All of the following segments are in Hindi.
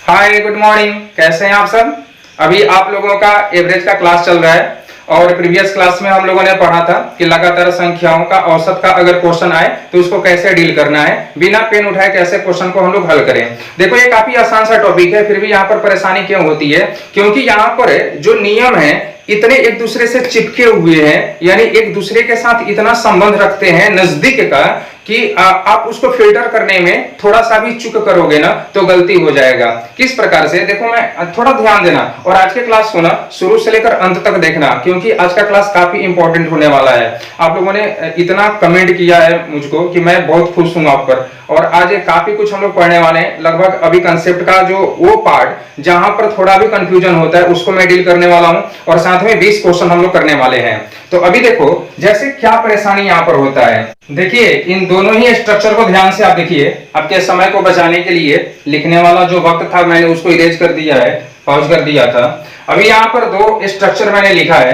हाय गुड मॉर्निंग, कैसे हैं आप सब। अभी आप लोगों का एवरेज का क्लास चल रहा है और प्रीवियस क्लास में हम लोगों ने पढ़ा था कि लगातार संख्याओं का औसत का अगर क्वेश्चन आए तो उसको कैसे डील करना है, बिना पेन उठाए कैसे क्वेश्चन को हम लोग हल करें। देखो ये काफी आसान सा टॉपिक है, फिर भी यहाँ पर परेशानी क्यों होती है, क्योंकि यहाँ पर जो नियम है इतने एक दूसरे से चिपके हुए हैं, यानी एक दूसरे के साथ इतना संबंध रखते हैं नजदीक का कि आप उसको फिल्टर करने में थोड़ा सा भी चूक करोगे ना तो गलती हो जाएगा। किस प्रकार से, देखो मैं थोड़ा ध्यान देना और आज के क्लास को ना शुरू से लेकर अंत तक देखना, क्योंकि आज का क्लास काफी इंपॉर्टेंट होने वाला है। आप लोगों ने इतना कमेंट किया है मुझको कि मैं बहुत खुश हूं आप पर, और आज काफी कुछ हम लोग पढ़ने वाले हैं। लगभग अभी कंसेप्ट का जो वो पार्ट जहां पर थोड़ा भी कंफ्यूजन होता है उसको मैं डील करने वाला हूं, और साथ में 20 क्वेश्चन हम लोग करने वाले हैं। तो अभी देखो जैसे क्या परेशानी यहाँ पर होता है। देखिए इन दोनों ही स्ट्रक्चर को ध्यान से आप देखिए, आपके समय को बचाने के लिए लिखने वाला जो वक्त था मैंने उसको इरेज कर दिया है, पॉज कर दिया था। अभी यहाँ पर दो स्ट्रक्चर मैंने लिखा है।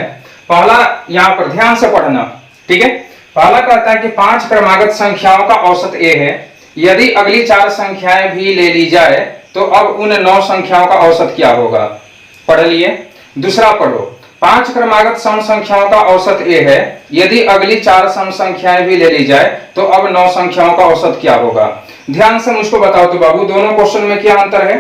पहला यहाँ पर ध्यान से पढ़ना, ठीक है। पहला कहता है कि 5 क्रमागत संख्याओं का औसत ए है, यदि अगली 4 संख्याएं भी ले ली जाए तो अब उन 9 संख्याओं का औसत क्या होगा। पढ़ लिए। दूसरा पढ़ो, 5 क्रमागत सम संख्याओं का औसत ए है, यदि अगली 4 सम संख्याएं भी ले ली जाए तो अब 9 संख्याओं का औसत क्या होगा। ध्यान से मुझको बताओ तो बाबू, दोनों क्वेश्चन में क्या अंतर है।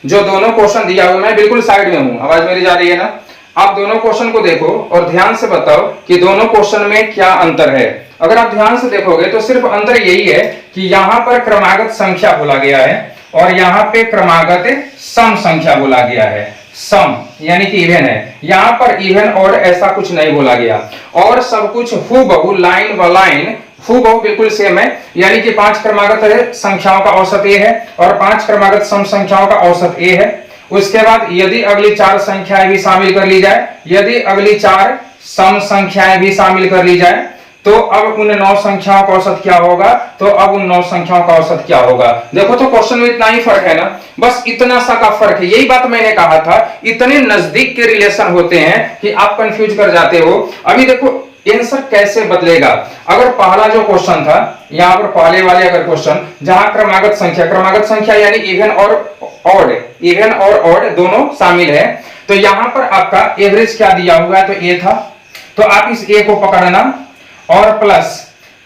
जो दोनों क्वेश्चन दिया हुआ, मैं बिल्कुल साइड में हूं, आवाज मेरी जा रही है ना। आप दोनों क्वेश्चन को देखो और ध्यान से बताओ कि दोनों क्वेश्चन में क्या अंतर है। अगर आप ध्यान से देखोगे तो सिर्फ अंतर यही है कि यहाँ पर क्रमागत संख्या बोला गया है और यहाँ पे क्रमागत सम संख्या बोला गया है। सम यानी कि इवन है, यहाँ पर इवन और ऐसा कुछ नहीं बोला गया, और सब कुछ हूबहू लाइन व लाइन हूबहू बिल्कुल सेम है। यानी कि 5 क्रमागत संख्याओं का औसत ए है और 5 क्रमागत सम संख्याओं का औसत ए है। उसके बाद यदि अगली 4 संख्याएं भी शामिल कर ली जाए, यदि अगली 4 सम संख्याएं भी शामिल कर ली जाए तो अब उन 9 संख्याओं का औसत क्या होगा, तो अब उन 9 संख्याओं का औसत क्या होगा। देखो तो क्वेश्चन में इतना ही फर्क है ना, बस इतना सा का फर्क है। यही बात मैंने कहा था, इतने नजदीक के रिलेशन होते हैं कि आप कंफ्यूज कर जाते हो। अभी देखो आंसर कैसे बदलेगा। अगर पहला जो क्वेश्चन था, यहाँ पर पहले वाले अगर क्वेश्चन जहां क्रमागत संख्या यानी इवन और ऑड, इवन और ऑड दोनों शामिल है, तो यहां पर आपका एवरेज क्या दिया हुआ है, तो ए था। तो आप इस ए को पकड़ना और प्लस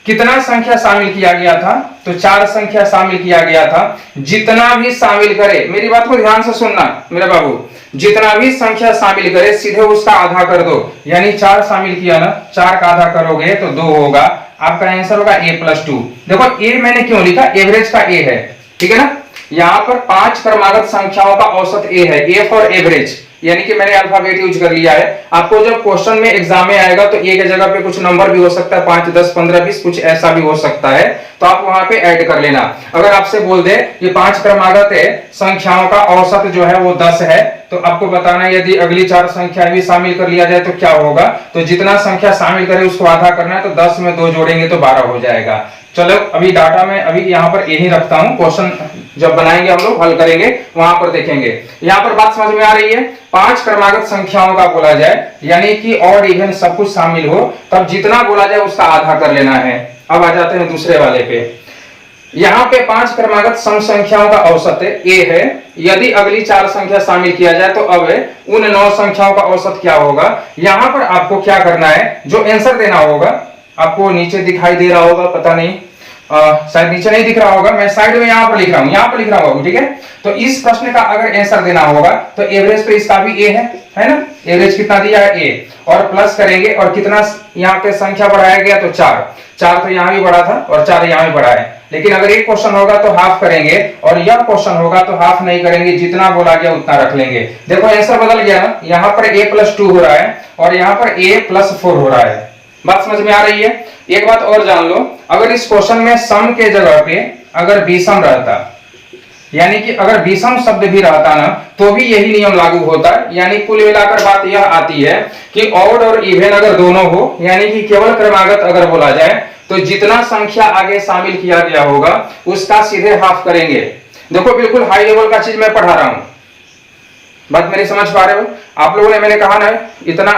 कितना संख्या शामिल किया गया था, तो 4 संख्या शामिल किया गया था। जितना भी शामिल करे, मेरी बात को ध्यान से सुनना मेरे बाबू, जितना भी संख्या शामिल करे सीधे उसका आधा कर दो। यानी 4 शामिल किया ना, 4 का आधा करोगे तो 2 होगा। आपका आंसर होगा a+2। देखो ए मैंने क्यों लिखा, एवरेज का ए है, ठीक है ना। यहाँ पर 5 क्रमागत संख्याओं का औसत ए है, ए फॉर एवरेज, यानी कि मैंने अल्फाबेट यूज कर लिया है। आपको जब क्वेश्चन में एग्जाम में आएगा तो ए के जगह पे कुछ नंबर भी हो सकता है, 5, 10, 15, 20 कुछ ऐसा भी हो सकता है, तो आप वहां पे ऐड कर लेना। अगर आपसे बोल दे कि 5 क्रमागत संख्याओं का औसत जो है वो 10 है, तो आपको बताना यदि अगली 4 संख्या भी शामिल कर लिया जाए तो क्या होगा। तो जितना संख्या शामिल करे उसको आधा करना है, तो 10 में 2 जोड़ेंगे तो 12 हो जाएगा। चलो अभी डाटा में अभी यहाँ पर यही रखता हूँ, क्वेश्चन जब बनाएंगे हम लोग हल करेंगे वहां पर देखेंगे। यहाँ पर बात समझ में आ रही है। 5 क्रमागत संख्याओं का बोला जाए यानी कि ऑड इवन सब कुछ शामिल हो, तब जितना बोला जाए उसका आधा कर लेना है। अब आ जाते हैं दूसरे वाले पे। यहाँ पे 5 क्रमागत सम संख्याओं का औसत ए है, यदि अगली 4 संख्या शामिल किया जाए तो अब उन 9 संख्याओं का औसत क्या होगा। यहाँ पर आपको क्या करना है, जो आंसर देना होगा, आपको नीचे दिखाई दे रहा होगा, पता नहीं शायद नीचे नहीं दिख रहा होगा, मैं साइड में यहाँ पर लिख रहा हूँ, यहाँ पर लिख रहा हूँ, ठीक है। तो इस प्रश्न का अगर आंसर देना होगा तो एवरेज तो इसका भी ए है ना। एवरेज कितना दिया है, ए, और प्लस करेंगे और कितना यहाँ पे संख्या बढ़ाया गया, तो 4 तो यहाँ भी बढ़ा था और 4 यहाँ भी बढ़ा है। लेकिन अगर एक क्वेश्चन होगा तो हाफ करेंगे और यह क्वेश्चन होगा तो हाफ नहीं करेंगे, जितना बोला गया उतना रख लेंगे। देखो आंसर बदल गया ना, यहाँ पर a+2 हो रहा है और यहाँ पर a+4 हो रहा है। बात समझ में आ रही है। एक बात और जान लो, अगर इस क्वेश्चन में सम के जगह पे अगर विषम रहता, यानी कि अगर विषम शब्द भी रहता ना, तो भी यही नियम लागू होता है। यानी कुल मिलाकर बात यह आती है कि ऑड और इवन अगर दोनों हो, यानी कि केवल क्रमागत अगर बोला जाए तो जितना संख्या आगे शामिल किया गया होगा उसका सीधे हाफ करेंगे। देखो बिल्कुल हाई लेवल का चीज मैं पढ़ा रहा हूं, बात मेरी समझ पा रहे हो? आप लोगों ने, मैंने कहा ना, इतना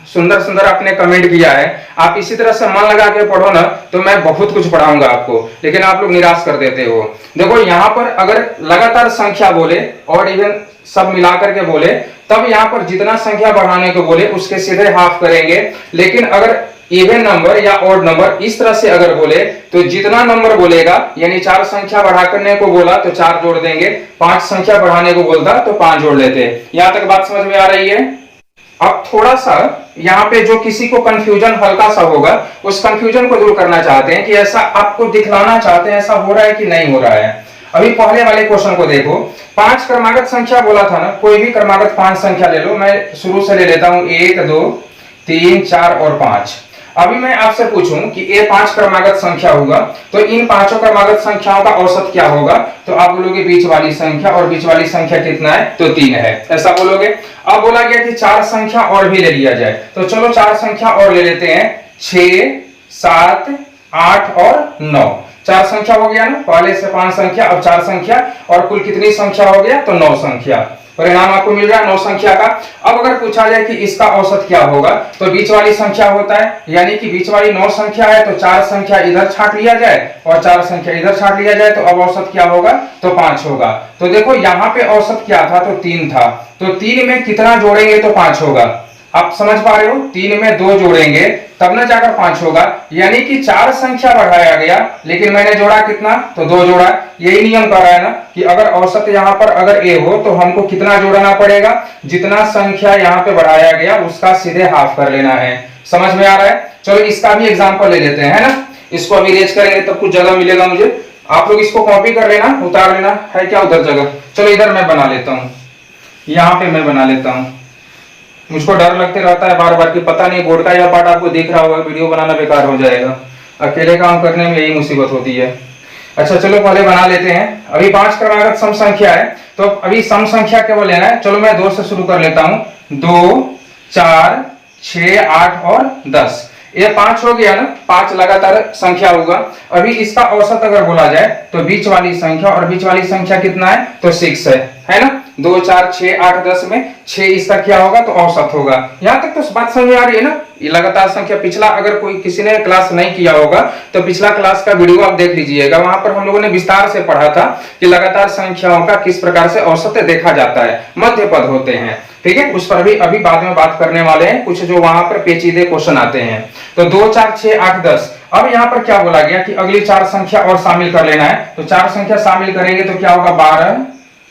सुंदर सुंदर आपने कमेंट किया है, आप इसी तरह से मन लगा के पढ़ो ना तो मैं बहुत कुछ पढ़ाऊंगा आपको, लेकिन आप लोग निराश कर देते हो। देखो यहाँ पर अगर लगातार संख्या बोले और इवन सब मिलाकर के बोले, तब यहाँ पर जितना संख्या बढ़ाने को बोले उसके सीधे हाफ करेंगे। लेकिन अगर इवन नंबर या ऑड नंबर इस तरह से अगर बोले तो जितना नंबर बोलेगा, यानी 4 संख्या बढ़ा करने को बोला तो 4 जोड़ देंगे, 5 संख्या बढ़ाने को बोलता तो 5 जोड़ लेते। यहां तक बात समझ में आ रही है? अब थोड़ा सा यहाँ पे जो किसी को कंफ्यूजन हल्का सा होगा, उस कंफ्यूजन को दूर करना चाहते हैं कि ऐसा आपको दिखलाना चाहते हैं ऐसा हो रहा है कि नहीं हो रहा है। अभी पहले वाले क्वेश्चन को देखो, 5 क्रमागत संख्या बोला था ना, कोई भी क्रमागत 5 संख्या ले लो, मैं शुरू से ले लेता हूं 1 2 3 4 और 5। अभी मैं आपसे पूछूं कि ये 5 क्रमागत संख्या होगा तो इन पांचों क्रमागत संख्याओं का औसत क्या होगा, तो आप बोलोगे बीच वाली संख्या, और बीच वाली संख्या कितना है, तो 3 है, ऐसा बोलोगे। अब बोला गया कि 4 संख्या और भी ले लिया जाए, तो चलो 4 संख्या और ले लेते हैं, 6 7 8 और 9। 4 संख्या हो गया ना, पहले से 5 संख्या, अब 4 संख्या, और कुल कितनी संख्या हो गया, तो 9 संख्या। परिणाम आपको मिल रहा है 9 संख्या का। अब अगर पूछा जाए कि इसका औसत क्या होगा, तो बीच वाली संख्या होता है, यानी कि बीच वाली 9 संख्या है तो 4 संख्या इधर छांट लिया जाए और 4 संख्या इधर छांट लिया जाए, तो अब औसत क्या होगा, तो 5 होगा। तो देखो यहाँ पे औसत क्या था, तो 3 था, तो 3 में कितना जोड़ेंगे तो 5 होगा। आप समझ पा रहे हो, 3 में 2 जोड़ेंगे तब ना जाकर 5 होगा, यानी कि 4 संख्या बढ़ाया गया, लेकिन मैंने जोड़ा कितना, तो 2 जोड़ा। यही नियम कह रहा है ना कि अगर औसत यहाँ पर अगर ए हो तो हमको कितना जोड़ना पड़ेगा, जितना संख्या यहाँ पे बढ़ाया गया उसका सीधे हाफ कर लेना है। समझ में आ रहा है? चलो इसका भी एग्जाम्पल ले लेते हैं, है ना, इसको अभी रेज करेंगे तब कुछ जगह मिलेगा मुझे। आप लोग इसको कॉपी कर लेना, उतार लेना, है क्या उधर जगह। चलो इधर मैं बना लेता हूँ, यहाँ पे मैं बना लेता हूँ। मुझको डर लगते रहता है बार बार कि पता नहीं बोर्ड का यह पार्ट आपको दिख रहा होगा, वीडियो बनाना बेकार हो जाएगा। अकेले काम करने में यही मुसीबत होती है। अच्छा चलो पहले बना लेते हैं। अभी 5 क्रमागत सम संख्या है, तो अभी सम संख्या केवल लेना है। चलो मैं 2 से शुरू कर लेता हूं, 2 4 6 8 और 10। ये 5 हो गया ना, 5 लगातार संख्या होगा। अभी इसका औसत अगर बोला जाए तो बीच वाली संख्या, और बीच वाली संख्या कितना है, तो 6 है ना। 2 4 6 8 10 में 6 इसका क्या होगा, तो औसत होगा। यहां तक तो बात समझ में आ रही है ना। ये लगातार संख्या, पिछला अगर कोई किसी ने क्लास नहीं किया होगा तो पिछला क्लास का वीडियो आप देख लीजिएगा, वहां पर हम लोगों ने विस्तार से पढ़ा था कि लगातार संख्याओं का किस प्रकार से औसत देखा जाता है, मध्य पद होते हैं, ठीक है। उस पर भी अभी बाद में बात करने वाले हैं, कुछ जो वहां पर पेचीदे क्वेश्चन आते हैं। तो 2 4 6 8 10। अब यहाँ पर क्या बोला गया कि अगली 4 संख्या और शामिल कर लेना है, तो 4 संख्या शामिल करेंगे तो क्या होगा, 12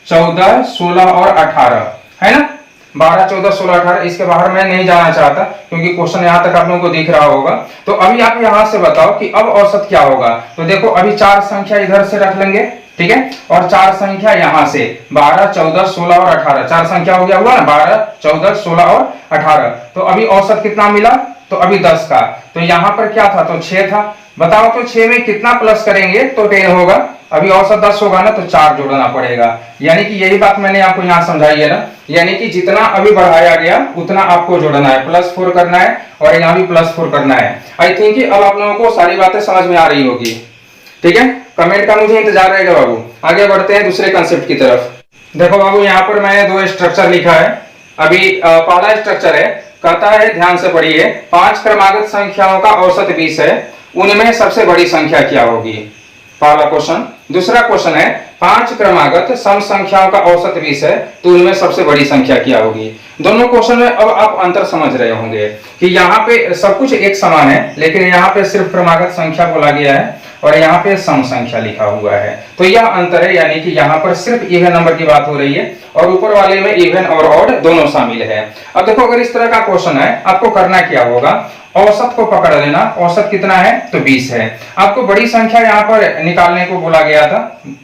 14 16 और 18, है ना। 12 14 16 18, इसके बाहर मैं नहीं जाना चाहता क्योंकि क्वेश्चन यहाँ तक आप लोगों को दिख रहा होगा। तो अभी आप यहाँ से बताओ कि अब औसत क्या होगा। तो देखो अभी 4 संख्या इधर से रख लेंगे, ठीक है, और 4 संख्या यहाँ से 12 14 16 और 18, 4 संख्या हो गया, हुआ ना, 12 14 16 और 18। तो अभी औसत कितना मिला, तो अभी 10 का। तो यहाँ पर क्या था, तो 6 था। बताओ तो 6 में कितना प्लस करेंगे तो 10 होगा। अभी औसत 10 होगा ना, तो 4 जोड़ना पड़ेगा। यानी कि यही बात मैंने आपको यहाँ समझाई है ना, यानी कि जितना अभी बढ़ाया गया उतना आपको जोड़ना है, +4 करना है, और यहाँ भी +4 करना है। आई थिंक कि अब आप लोगों को सारी बातें समझ में आ रही होगी, ठीक है। कमेंट का मुझे इंतजार रहेगा बाबू। आगे बढ़ते हैं दूसरे कंसेप्ट की तरफ। देखो बाबू, यहाँ पर मैंने 2 स्ट्रक्चर लिखा है। अभी पहला स्ट्रक्चर है, कहता है, ध्यान से पढ़िए, 5 क्रमागत संख्याओं का औसत 20 है, उनमें सबसे बड़ी संख्या क्या होगी, पहला क्वेश्चन। दूसरा क्वेश्चन है, 5 क्रमागत सम संख्याओं का औसत 20 है, तो उनमें सबसे बड़ी संख्या क्या होगी। दोनों क्वेश्चन में अब आप अंतर समझ रहे होंगे कि यहाँ पे सब कुछ एक समान है, लेकिन यहाँ पे सिर्फ क्रमागत संख्या बोला गया है और यहाँ पे सम संख्या लिखा हुआ है। तो यह अंतर है, यानी कि यहाँ पर सिर्फ इवन नंबर की बात हो रही है और ऊपर वाले में इवन और ऑड दोनों शामिल है। अब देखो, अगर इस तरह का क्वेश्चन है, आपको करना क्या होगा, औसत को पकड़ लेना। औसत कितना है, तो 20 है। आपको बड़ी संख्या यहाँ पर निकालने को बोला गया था,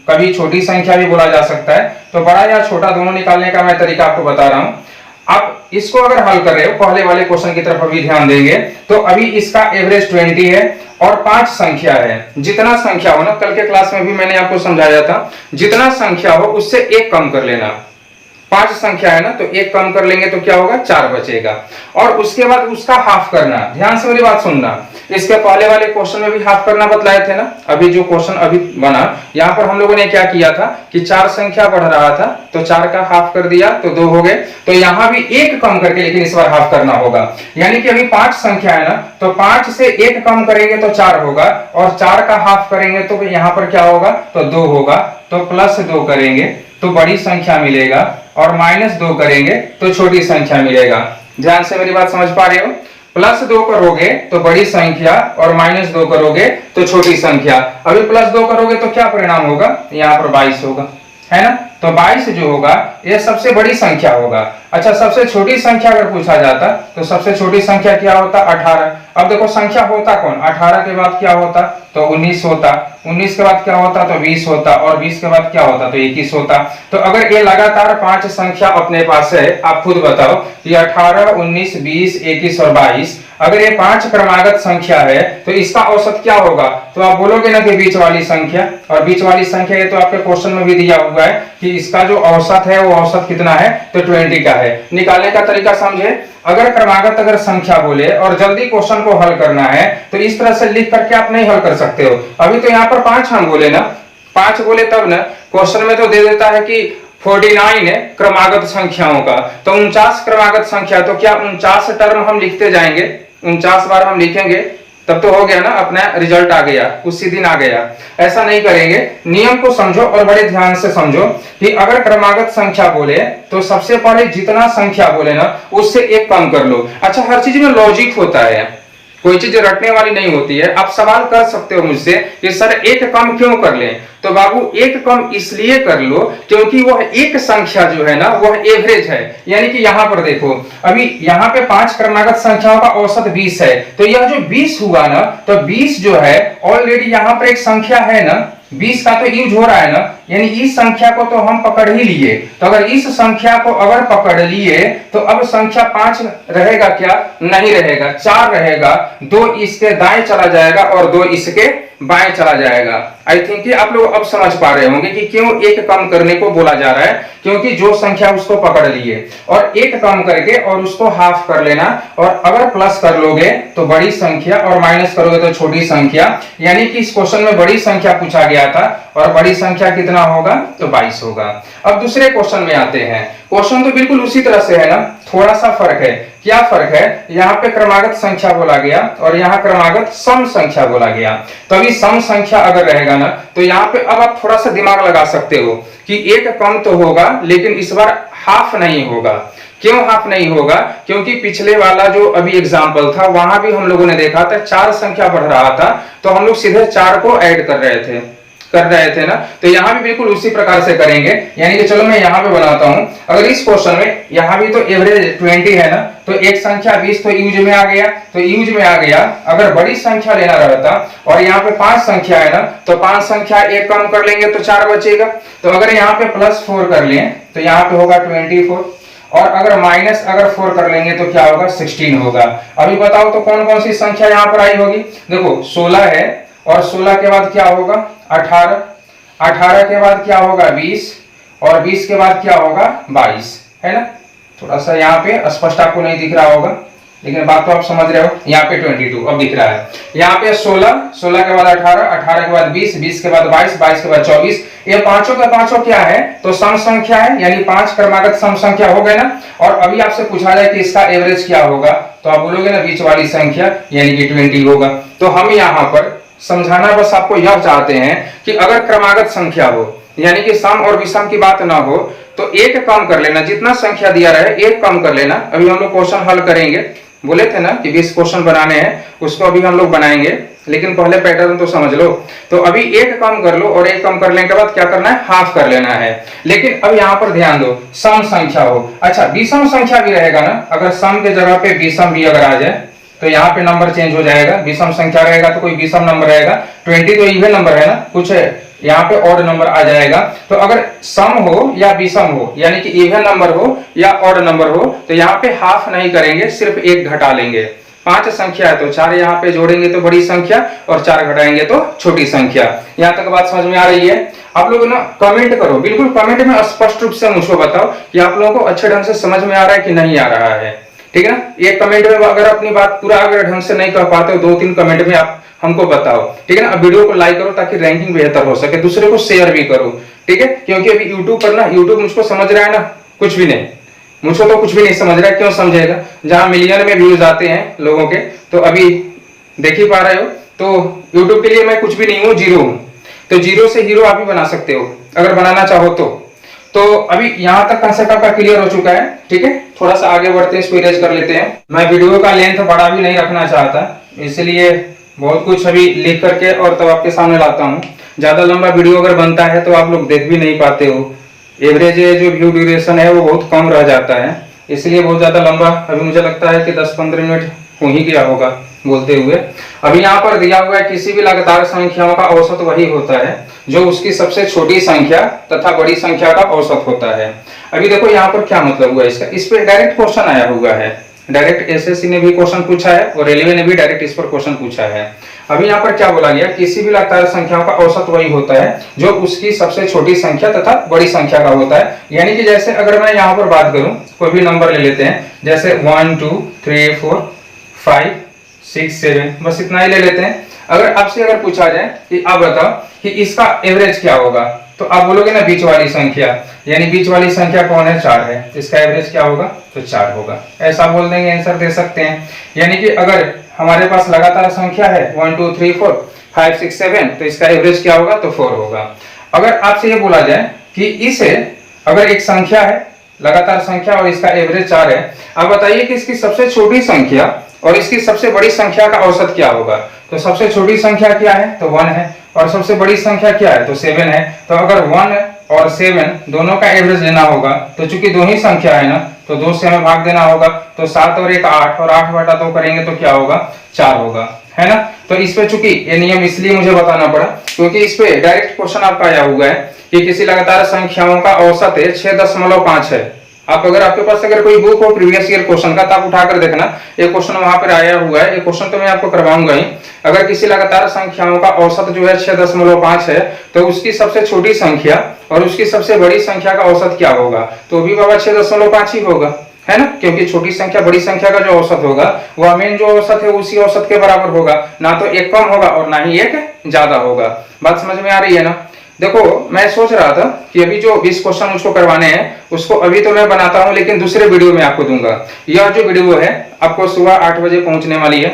कभी छोटी संख्या भी बोला जा सकता है, तो बड़ा या छोटा दोनों निकालने का मैं तरीका आपको बता रहा हूँ। आप इसको अगर हल कर रहे हो, पहले वाले क्वेश्चन की तरफ अभी ध्यान देंगे, तो अभी इसका एवरेज 20 है और 5 संख्या है। जितना संख्या हो ना, कल के क्लास में भी मैंने आपको समझाया था, जितना संख्या हो उससे 1 कम कर लेना। 5 संख्या है ना, तो एक कम कर लेंगे तो क्या होगा, 4 बचेगा। और उसके बाद उसका हाफ करना, ध्यान से मेरी बात सुनना, इसके पहले वाले क्वेश्चन में भी हाफ करना बतलाए थे ना। अभी जो क्वेश्चन अभी बना, यहाँ पर हम लोगों ने क्या किया था कि 4 संख्या बढ़ रहा था तो 4 का हाफ कर दिया तो 2 हो गए। तो यहाँ भी एक कम करके लेकिन इस बार हाफ करना होगा, यानी कि अभी 5 संख्या है ना, तो 5 से एक कम करेंगे तो 4 होगा, और 4 का हाफ करेंगे तो यहाँ पर क्या होगा, तो 2 होगा। तो +2 करेंगे तो बड़ी संख्या मिलेगा, और -2 करेंगे तो छोटी संख्या मिलेगा। ध्यान से मेरी बात समझ पा रहे हो। +2 करोगे तो बड़ी संख्या, और -2 करोगे तो छोटी संख्या। अभी +2 करोगे तो क्या परिणाम होगा, यहाँ पर 22 होगा, है ना। तो 22 जो होगा ये सबसे बड़ी संख्या होगा। अच्छा, सबसे छोटी संख्या अगर पूछा जाता तो सबसे छोटी संख्या क्या होता, 18। अब देखो संख्या होता कौन, 18 के बाद क्या होता, तो 19 होता, 19 के बाद क्या होता, तो 20 होता, और 20 के बाद क्या होता, तो 21 होता। तो अगर ये लगातार 5 संख्या अपने पास है, आप खुद बताओ कि 18, 19, 20, 21 और 22, अगर ये 5 क्रमागत संख्या है तो इसका औसत क्या होगा, तो आप बोलोगे ना कि बीच वाली संख्या। और बीच वाली संख्या ये तो आपके क्वेश्चन में भी दिया हुआ है कि इसका जो औसत है वो औसत कितना है, तो 20 का है। निकालने का तरीका समझे, अगर क्रमागत अगर संख्या बोले और जल्दी क्वेश्चन को हल करना है तो इस तरह से लिख करके आप नहीं हल कर सकते हो। अभी तो यहाँ पर 5 हम बोले ना, 5 बोले तब ना, क्वेश्चन में तो दे देता है कि 49 है क्रमागत संख्याओं का, तो 49 क्रमागत संख्या, तो क्या 49 टर्म हम लिखते जाएंगे, 49 बार हम लिखेंगे तब तो हो गया ना, अपना रिजल्ट आ गया, उसी दिन आ गया। ऐसा नहीं करेंगे, नियम को समझो और बड़े ध्यान से समझो कि अगर क्रमागत संख्या बोले तो सबसे पहले जितना संख्या बोले ना उससे एक कम कर लो। अच्छा, हर चीज में लॉजिक होता है, कोई चीज रटने वाली नहीं होती है। आप सवाल कर सकते हो मुझसे कि सर एक कम क्यों कर लें, तो बाबू एक कम इसलिए कर लो क्योंकि वह एक संख्या जो है ना वह एवरेज है। यानी कि यहाँ पर देखो, अभी यहाँ पे 5 क्रमागत संख्याओं का औसत 20 है, तो यह जो 20 हुआ ना, तो 20 जो है ऑलरेडी यहाँ पर एक संख्या है ना, 20 का तो यूज हो रहा है ना, यानी इस संख्या को तो हम पकड़ ही लिए। तो अगर इस संख्या को अगर पकड़ लिए तो अब संख्या 5 रहेगा क्या, नहीं रहेगा, 4 रहेगा, 2 इसके दाएं चला जाएगा और 2 इसके बाएं चला जाएगा। आई थिंक कि आप लोग अब समझ पा रहे होंगे कि क्यों एक कम करने को बोला जा रहा है, क्योंकि जो संख्या उसको पकड़ लिए और एक कम करके और उसको हाफ कर लेना, और अगर प्लस कर लोगे तो बड़ी संख्या और माइनस करोगे तो छोटी संख्या। यानी कि इस क्वेश्चन में बड़ी संख्या पूछा गया था और बड़ी संख्या कितना होगा, तो 22 होगा। अब दूसरे क्वेश्चन में आते हैं। क्वेश्चन तो बिल्कुल उसी तरह से है ना, थोड़ा सा फर्क है। क्या फर्क है, यहाँ पे क्रमागत संख्या बोला गया और यहाँ क्रमागत सम संख्या बोला गया। तो अभी सम संख्या अगर रहेगा ना, तो यहाँ पे अब आप थोड़ा सा दिमाग लगा सकते हो कि एक कम तो होगा लेकिन इस बार हाफ नहीं होगा। क्यों हाफ नहीं होगा, क्योंकि पिछले वाला जो अभी एग्जाम्पल था वहां भी हम लोगों ने देखा था 4 संख्या बढ़ रहा था, तो हम लोग सीधे 4 को ऐड कर रहे थे ना। तो यहाँ भी बिल्कुल उसी प्रकार से करेंगे। यानी कि चलो मैं यहाँ पे बनाता हूँ, अगर इस क्वेश्चन में यहाँ भी तो एवरेज 20 है ना, तो एक संख्या 20 तो यूज में आ गया, तो यूज में आ गया। अगर बड़ी संख्या लेना रहता और यहाँ पे 5 संख्या है ना, तो 5 संख्या एक कम कर लेंगे तो 4 बचेगा। तो अगर यहाँ पे +4 कर लें तो यहाँ पे होगा 24, और अगर माइनस अगर 4 कर लेंगे तो क्या होगा, 16 होगा। अभी बताओ तो कौन कौन सी संख्या यहाँ पर आई होगी। देखो 16 है, और 16 के बाद क्या होगा, 18, 18 के बाद क्या होगा, 20, और 20 के बाद क्या होगा, 22, है ना। थोड़ा सा यहाँ पे स्पष्ट आपको नहीं दिख रहा होगा, लेकिन बात तो आप समझ रहे हो। यहाँ पे 22 अब दिख रहा है। यहाँ पे 16, 16 के बाद 18, 18 के बाद 20, 20 के बाद 22, 22 के बाद 24। ये पांचों के पांचों क्या है, तो सम संख्या है, यानी 5 क्रमागत सम संख्या हो गए ना। और अभी आपसे पूछा जाए कि इसका एवरेज क्या होगा, तो आप बोलोगे ना बीच वाली संख्या, यानी कि 20 होगा। तो हम यहाँ पर समझाना बस आपको यह चाहते हैं कि अगर क्रमागत संख्या हो, यानी कि सम और विषम की बात ना हो, तो एक कम कर लेना, जितना संख्या दिया रहे एक कम कर लेना। अभी हम लोग क्वेश्चन हल करेंगे, बोले थे ना कि 20 क्वेश्चन बनाने हैं, उसको अभी हम लोग बनाएंगे, लेकिन पहले पैटर्न तो समझ लो। तो अभी एक कम कर लो, और एक कम करने के बाद क्या करना है, हाफ कर लेना है। लेकिन अब यहाँ पर ध्यान दो, सम संख्या हो। अच्छा, विषम संख्या भी रहेगा ना, अगर सम के जगह पे विषम भी अगर आ जाए तो यहाँ पे नंबर चेंज हो जाएगा। विषम संख्या रहेगा तो कोई विषम नंबर रहेगा, 20 तो इवन नंबर है ना, कुछ यहाँ पे ऑड नंबर आ जाएगा। तो अगर सम हो या विषम हो, यानी कि इवन नंबर हो या ऑड नंबर हो, तो यहाँ पे हाफ नहीं करेंगे, सिर्फ एक घटा लेंगे। 5 संख्या है तो 4 यहाँ पे जोड़ेंगे तो बड़ी संख्या और 4 घटाएंगे तो छोटी संख्या। यहाँ तक बात समझ में आ रही है? आप लोग ना कमेंट करो, बिल्कुल कमेंट में स्पष्ट रूप से मुझको बताओ कि आप लोगों को अच्छे ढंग से समझ में आ रहा है कि नहीं आ रहा है। ठीक है ना? एक कमेंट में अगर अपनी बात पूरा अगर ढंग से नहीं कह पाते हो 2-3 कमेंट में आप हमको बताओ। ठीक है ना? अब वीडियो को लाइक करो ताकि रैंकिंग बेहतर हो सके, दूसरे को शेयर भी करो। ठीक है? क्योंकि अभी यूट्यूब पर ना, यूट्यूब मुझको समझ रहा है ना कुछ भी नहीं, मुझको तो कुछ भी नहीं समझ रहा है। क्यों समझेगा? जहां मिलियन में व्यूज आते हैं लोगों के, तो अभी देख ही पा रहे हो, तो यूट्यूब के लिए मैं कुछ भी नहीं हूँ, जीरो हूँ। तो जीरो से हीरो आप भी बना सकते हो अगर बनाना चाहो तो अभी यहाँ तक कंसेप्ट आपका क्लियर हो चुका है। ठीक है? थोड़ा सा आगे बढ़ते हैं, इसको इरेज कर लेते हैं। मैं वीडियो का लेंथ बड़ा भी नहीं रखना चाहता, इसलिए बहुत कुछ अभी लिख करके और तब आपके सामने लाता हूँ। ज्यादा लंबा वीडियो अगर बनता है तो आप लोग देख भी नहीं पाते हो, एवरेज जो व्यू ड्यूरेशन है वो बहुत कम रह जाता है, इसलिए बहुत ज्यादा लंबा अभी मुझे लगता है कि 10-15 मिनट हो ही गया होगा बोलते हुए। अभी यहाँ पर दिया हुआ है किसी भी लगातार संख्याओं का औसत वही होता है जो उसकी सबसे छोटी संख्या तथा बड़ी संख्या का औसत होता है। अभी देखो यहाँ पर क्या मतलब हुआ इसका, इस पे डायरेक्ट क्वेश्चन आया हुआ है, डायरेक्ट एसएससी ने भी क्वेश्चन पूछा है और रेलवे ने भी डायरेक्ट इस पर क्वेश्चन पूछा है। अभी यहाँ पर क्या बोला गया, किसी भी लगातार संख्याओं का औसत वही होता है जो उसकी सबसे छोटी संख्या तथा बड़ी संख्या का होता है। यानी कि जैसे अगर मैं यहाँ पर बात करूं, कोई भी नंबर ले लेते हैं, जैसे 1 2 3 4 5 6 7, बस इतना ही ले लेते हैं। अगर आपसे अगर पूछा जाए कि आप बताओ कि इसका एवरेज क्या होगा, तो आप बोलोगे ना बीच वाली संख्या, यानी बीच वाली संख्या कौन है? 4 है, इसका एवरेज क्या होगा? तो 4 होगा, ऐसा बोल देंगे, आंसर दे सकते हैं। यानी कि अगर हमारे पास लगातार संख्या है 1 2 3 4 5 6 7, तो इसका एवरेज क्या होगा? तो 4 होगा। अगर आपसे ये बोला जाए कि इसे अगर एक संख्या है लगातार संख्या और इसका एवरेज 4 है, आप बताइए कि इसकी सबसे छोटी संख्या और इसकी सबसे बड़ी संख्या का औसत क्या होगा? तो सबसे छोटी संख्या क्या है? तो 1 है, और सबसे बड़ी संख्या क्या है? तो 7 है। तो अगर 1 और 7 दोनों का एवरेज लेना होगा, तो चूंकि 2 ही संख्या है ना, तो 2 से हमें भाग देना होगा, तो 7 और 1 8, और 8 बटा 2 करेंगे तो क्या होगा? 4 होगा, है ना? तो इस पे चूंकि ये नियम इसलिए मुझे बताना पड़ा क्योंकि इस पे डायरेक्ट क्वेश्चन आपका आया हुआ है कि किसी लगातार संख्याओं का औसत है 6.5 है। आप अगर आपके पास अगर कोई बुक हो प्रीवियस ईयर क्वेश्चन का, तो आप उठाकर देखना, ये क्वेश्चन वहां पर आया हुआ है। ये क्वेश्चन तो मैं आपको करवाऊंगा ही। अगर किसी लगातार संख्याओं का औसत जो है 6.5 है, तो उसकी सबसे छोटी संख्या और उसकी सबसे बड़ी संख्या का औसत क्या होगा? तो भी बाबा 6.5 ही होगा, है ना? क्योंकि छोटी संख्या बड़ी संख्या का जो औसत होगा वह मेन जो औसत है उसी औसत के बराबर होगा, ना तो एक कम होगा और ना ही एक ज्यादा होगा। बात समझ में आ रही है ना? देखो मैं सोच रहा था कि अभी जो 20 क्वेश्चन मुझको करवाने हैं उसको अभी तो मैं बनाता हूं, लेकिन दूसरे वीडियो में आपको दूंगा। यह जो वीडियो है आपको सुबह 8 बजे पहुंचने वाली है,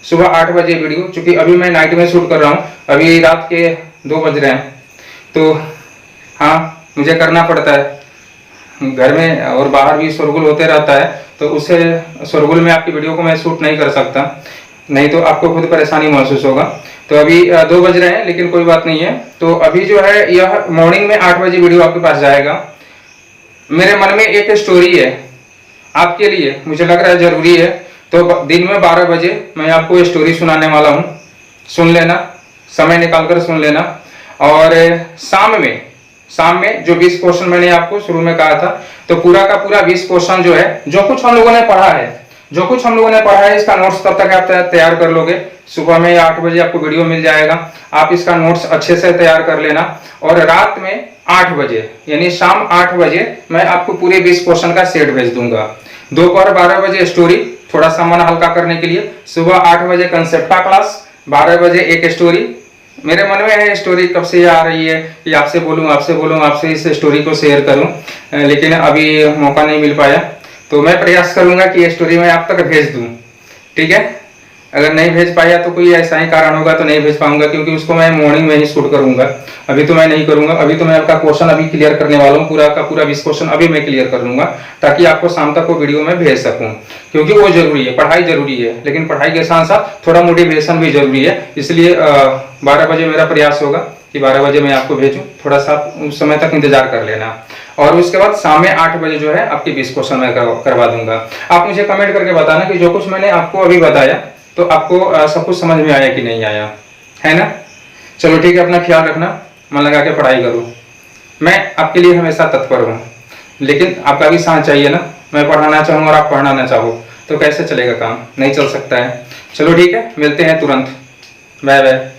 सुबह 8 बजे वीडियो, चूंकि अभी मैं नाइट में शूट कर रहा हूं, अभी रात के 2 बज रहे हैं, तो हाँ मुझे करना पड़ता है, घर में और बाहर भी शोरगुल होते रहता है, तो उसे शोरगुल में आपकी वीडियो को मैं शूट नहीं कर सकता, नहीं तो आपको खुद परेशानी महसूस होगा। तो अभी 2 बज रहे हैं, लेकिन कोई बात नहीं है। तो अभी जो है यह मॉर्निंग में 8 बजे वीडियो आपके पास जाएगा। मेरे मन में एक स्टोरी है आपके लिए, मुझे लग रहा है जरूरी है, तो दिन में 12 बजे मैं आपको स्टोरी सुनाने वाला हूँ, सुन लेना, समय निकाल कर सुन लेना। और शाम में जो 20 क्वेश्चन मैंने आपको शुरू में कहा था, तो पूरा का पूरा 20 क्वेश्चन जो है, जो कुछ हम लोगों ने पढ़ा है इसका नोट्स तब तक आप तैयार कर लोगे। सुबह में 8 बजे आपको वीडियो मिल जाएगा, आप इसका नोट्स अच्छे से तैयार कर लेना। और रात में 8 बजे यानी शाम 8 बजे मैं आपको पूरे 20 क्वेश्चन का सेट भेज दूंगा। दोपहर 12 बजे स्टोरी, थोड़ा सा मन हल्का करने के लिए। सुबह 8 बजे कंसेप्ट का क्लास, 12 बजे एक स्टोरी। मेरे मन में है स्टोरी कब से आ रही है कि आपसे बोलूं आपसे इस स्टोरी को शेयर करूं, लेकिन अभी मौका नहीं मिल पाया। तो मैं प्रयास करूंगा कि ये स्टोरी मैं आप तक भेज दूं, ठीक है? अगर नहीं भेज पाया तो कोई ऐसा ही कारण होगा तो नहीं भेज पाऊंगा, क्योंकि उसको मैं मॉर्निंग में ही शूट करूंगा, अभी तो मैं नहीं करूंगा। अभी तो मैं आपका क्वेश्चन अभी क्लियर करने वाला हूँ, पूरा का पूरा 20 क्वेश्चन अभी मैं क्लियर कर लूंगा, ताकि आपको शाम तक वो वीडियो में भेज सकूं, क्योंकि वो जरूरी है, पढ़ाई जरूरी है, लेकिन पढ़ाई के साथ साथ थोड़ा मोटिवेशन भी जरूरी है। इसलिए 12 बजे मेरा प्रयास होगा कि 12 बजे मैं आपको भेजूं, थोड़ा सा उस समय तक इंतजार कर लेना। और उसके बाद शाम में 8 बजे जो है आपके 20 क्वेश्चन मैं करवा दूंगा। आप मुझे कमेंट करके बताना कि जो कुछ मैंने आपको अभी बताया तो आपको सब कुछ समझ में आया कि नहीं आया, है ना? चलो ठीक है, अपना ख्याल रखना, मन लगा के पढ़ाई करो। मैं आपके लिए हमेशा तत्पर हूँ, लेकिन आपका भी साथ चाहिए ना। मैं पढ़ाना चाहूँ और आप पढ़ना ना चाहो तो कैसे चलेगा काम? नहीं चल सकता है। चलो ठीक है, मिलते हैं तुरंत। Bye bye.